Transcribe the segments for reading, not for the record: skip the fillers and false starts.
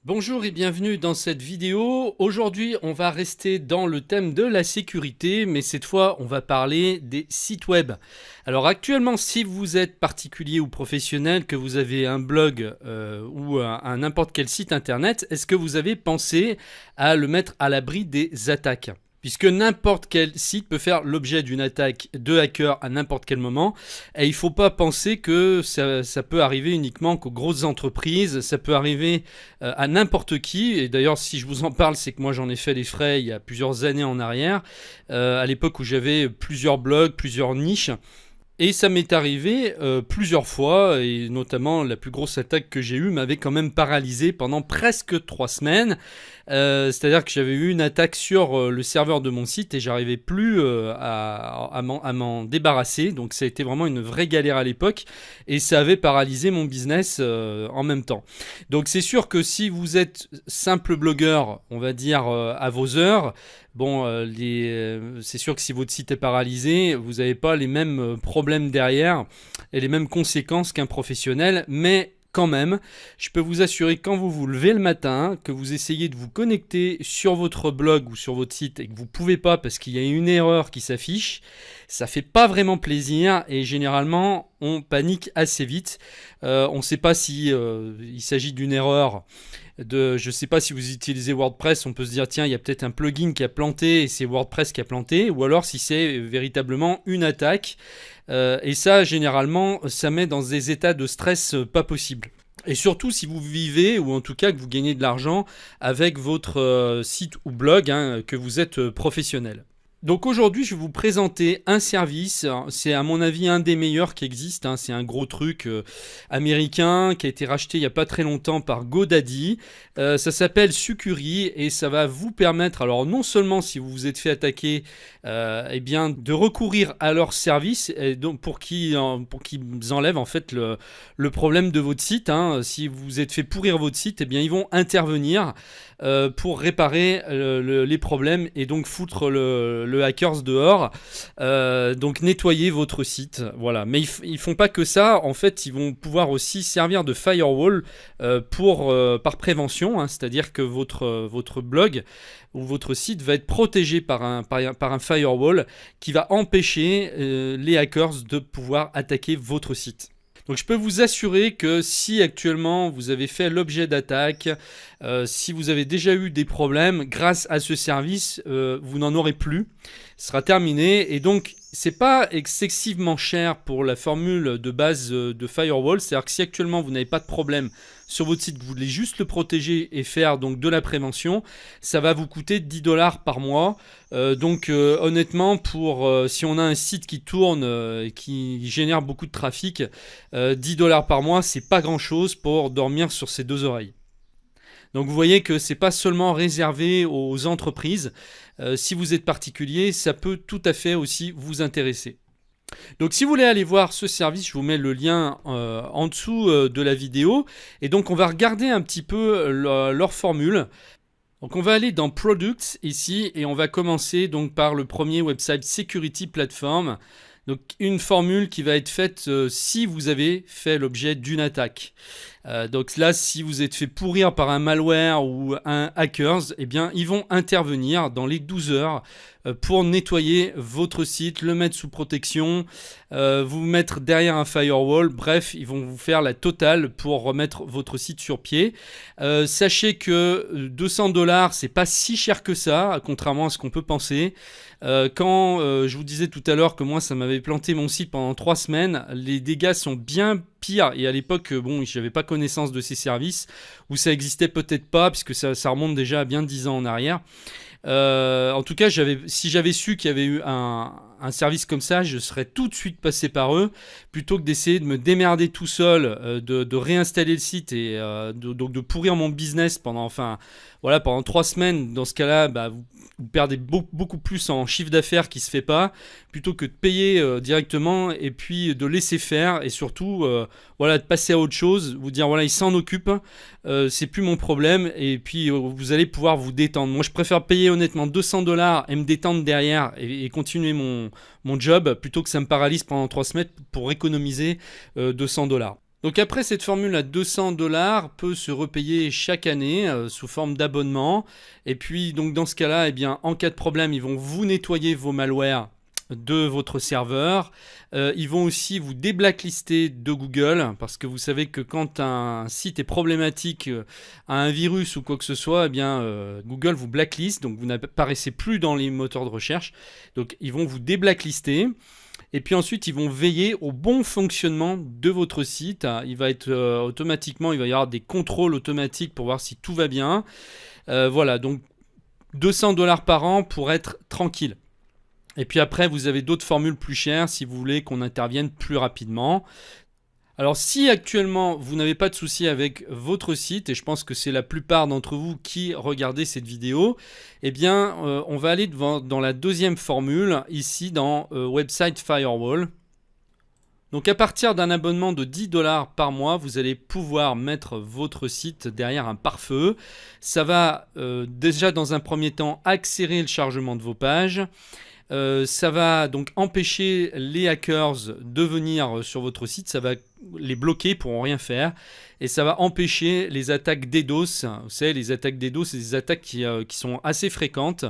Bonjour et bienvenue dans cette vidéo. Aujourd'hui, on va rester dans le thème de la sécurité, mais cette fois, on va parler des sites web. Alors actuellement, si vous êtes particulier ou professionnel, que vous avez un blog ou un n'importe quel site internet, est-ce que vous avez pensé à le mettre à l'abri des attaques ? Puisque n'importe quel site peut faire l'objet d'une attaque de hacker à n'importe quel moment. Et il ne faut pas penser que ça peut arriver uniquement qu'aux grosses entreprises, ça peut arriver à n'importe qui. Et d'ailleurs, si je vous en parle, c'est que moi j'en ai fait les frais il y a plusieurs années en arrière, à l'époque où j'avais plusieurs blogs, plusieurs niches. Et ça m'est arrivé plusieurs fois, et notamment la plus grosse attaque que j'ai eue m'avait quand même paralysé pendant presque 3 semaines. C'est-à-dire que j'avais eu une attaque sur le serveur de mon site et j'arrivais plus à m'en débarrasser. Donc ça a été vraiment une vraie galère à l'époque et ça avait paralysé mon business en même temps. Donc c'est sûr que si vous êtes simple blogueur, on va dire à vos heures, bon, c'est sûr que si votre site est paralysé, vous n'avez pas les mêmes problèmes derrière et les mêmes conséquences qu'un professionnel, mais quand même, je peux vous assurer que quand vous vous levez le matin, que vous essayez de vous connecter sur votre blog ou sur votre site et que vous ne pouvez pas parce qu'il y a une erreur qui s'affiche, ça fait pas vraiment plaisir et généralement on panique assez vite. On ne sait pas si il s'agit d'une erreur. Je ne sais pas si vous utilisez WordPress, on peut se dire tiens il y a peut-être un plugin qui a planté et c'est WordPress qui a planté, ou alors si c'est véritablement une attaque. Et ça généralement ça met dans des états de stress pas possible. Et surtout si vous vivez ou en tout cas que vous gagnez de l'argent avec votre site ou blog, que vous êtes professionnel. Donc aujourd'hui, je vais vous présenter un service, c'est à mon avis un des meilleurs qui existent, c'est un gros truc américain qui a été racheté il n'y a pas très longtemps par GoDaddy. Ça s'appelle Sucuri et ça va vous permettre, alors non seulement si vous vous êtes fait attaquer, eh bien, de recourir à leur service et donc pour qu'ils enlèvent en fait le problème de votre site. Si vous vous êtes fait pourrir votre site, eh bien, ils vont intervenir pour réparer les problèmes et donc foutre le hackers dehors, donc nettoyer votre site, voilà. Mais ils font pas que ça, en fait ils vont pouvoir aussi servir de firewall par prévention, c'est-à-dire que votre blog ou votre site va être protégé par un firewall qui va empêcher les hackers de pouvoir attaquer votre site. Donc je peux vous assurer que si actuellement vous avez fait l'objet d'attaque, si vous avez déjà eu des problèmes, grâce à ce service, vous n'en aurez plus. Ce sera terminé et donc c'est pas excessivement cher pour la formule de base de Firewall. C'est-à-dire que si actuellement vous n'avez pas de problème sur votre site, que vous voulez juste le protéger et faire donc de la prévention, ça va vous coûter 10 $ par mois. Honnêtement, si on a un site qui tourne et qui génère beaucoup de trafic, 10 $ par mois, c'est pas grand-chose pour dormir sur ses deux oreilles. Donc vous voyez que c'est pas seulement réservé aux entreprises. Si vous êtes particulier, ça peut tout à fait aussi vous intéresser. Donc si vous voulez aller voir ce service, je vous mets le lien en dessous de la vidéo. Et donc on va regarder un petit peu leur formule. Donc on va aller dans Products ici et on va commencer donc par le premier website Security Platform. Donc une formule qui va être faite si vous avez fait l'objet d'une attaque. Donc là, si vous êtes fait pourrir par un malware ou un hackers, eh bien ils vont intervenir dans les 12 heures pour nettoyer votre site, le mettre sous protection, vous mettre derrière un firewall. Bref, ils vont vous faire la totale pour remettre votre site sur pied. Sachez que 200 $, c'est pas si cher que ça, contrairement à ce qu'on peut penser. Quand je vous disais tout à l'heure que moi ça m'avait planté mon site pendant 3 semaines, les dégâts sont bien pires. Et à l'époque, je n'avais pas connaissance de ces services, ou ça existait peut-être pas, puisque ça remonte déjà à bien 10 ans en arrière. En tout cas, si j'avais su qu'il y avait eu un service comme ça, je serais tout de suite passé par eux, plutôt que d'essayer de me démerder tout seul, de réinstaller le site et donc de pourrir mon business pendant 3 semaines. Dans ce cas-là, vous perdez beaucoup plus en chiffre d'affaires qui se fait pas, plutôt que de payer directement et puis de laisser faire et surtout de passer à autre chose, vous dire il s'en occupe, c'est plus mon problème et puis vous allez pouvoir vous détendre. Moi je préfère payer honnêtement 200 $ et me détendre derrière et continuer mon job plutôt que ça me paralyse pendant 3 semaines pour économiser 200 $. Donc après, cette formule à 200$ peut se repayer chaque année sous forme d'abonnement. Et puis donc dans ce cas-là, eh bien, en cas de problème, ils vont vous nettoyer vos malwares de votre serveur. Ils vont aussi vous déblacklister de Google, parce que vous savez que quand un site est problématique, a un virus ou quoi que ce soit, eh bien, Google vous blacklist, donc vous n'apparaissez plus dans les moteurs de recherche. Donc ils vont vous déblacklister. Et puis ensuite, ils vont veiller au bon fonctionnement de votre site. Il va être automatiquement, il va y avoir des contrôles automatiques pour voir si tout va bien. Voilà, donc 200$ par an pour être tranquille. Et puis après, vous avez d'autres formules plus chères si vous voulez qu'on intervienne plus rapidement. Alors si actuellement vous n'avez pas de souci avec votre site, et je pense que c'est la plupart d'entre vous qui regardez cette vidéo, eh bien on va aller dans la deuxième formule, ici dans Website Firewall. Donc à partir d'un abonnement de 10$ par mois, vous allez pouvoir mettre votre site derrière un pare-feu. Ça va déjà dans un premier temps accélérer le chargement de vos pages. Ça va donc empêcher les hackers de venir sur votre site, ça va les bloquer, ils pourront rien faire, et ça va empêcher les attaques DDoS. Vous savez, les attaques DDoS, c'est des attaques qui sont assez fréquentes,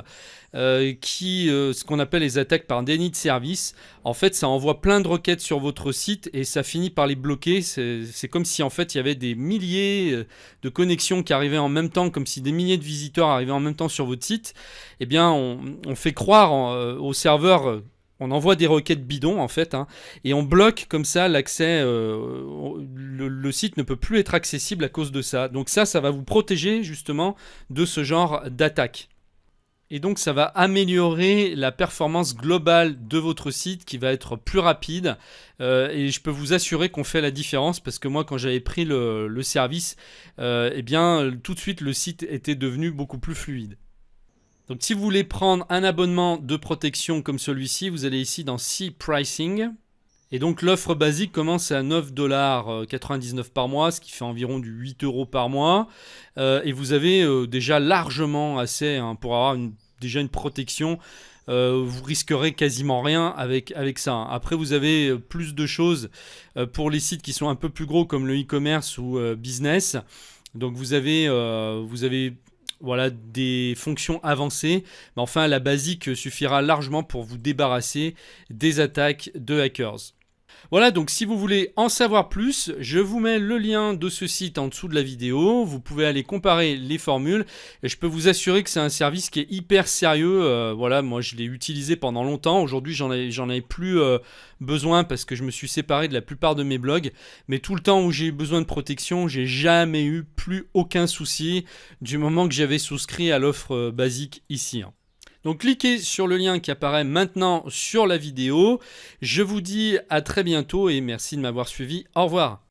ce qu'on appelle les attaques par déni de service. En fait, ça envoie plein de requêtes sur votre site et ça finit par les bloquer. C'est comme si en fait il y avait des milliers de connexions qui arrivaient en même temps, comme si des milliers de visiteurs arrivaient en même temps sur votre site. Eh bien, on fait croire au serveur. On envoie des requêtes bidons en fait, et on bloque comme ça l'accès. Le site ne peut plus être accessible à cause de ça. Donc ça va vous protéger justement de ce genre d'attaque. Et donc ça va améliorer la performance globale de votre site qui va être plus rapide. Et je peux vous assurer qu'on fait la différence parce que moi quand j'avais pris le service, eh bien tout de suite le site était devenu beaucoup plus fluide. Donc si vous voulez prendre un abonnement de protection comme celui-ci, vous allez ici dans See Pricing. Et donc l'offre basique commence à 9,99$ par mois, ce qui fait environ du 8€ par mois. Et vous avez déjà largement assez pour avoir déjà une protection. Vous risquerez quasiment rien avec ça. Après vous avez plus de choses pour les sites qui sont un peu plus gros comme le e-commerce ou business. Donc vous avez voilà, des fonctions avancées, mais enfin la basique suffira largement pour vous débarrasser des attaques de hackers. Voilà, donc si vous voulez en savoir plus, je vous mets le lien de ce site en dessous de la vidéo. Vous pouvez aller comparer les formules et je peux vous assurer que c'est un service qui est hyper sérieux. Voilà, moi je l'ai utilisé pendant longtemps. Aujourd'hui, j'en avais plus besoin parce que je me suis séparé de la plupart de mes blogs. Mais tout le temps où j'ai eu besoin de protection, j'ai jamais eu plus aucun souci du moment que j'avais souscrit à l'offre basique ici. Donc cliquez sur le lien qui apparaît maintenant sur la vidéo. Je vous dis à très bientôt et merci de m'avoir suivi. Au revoir.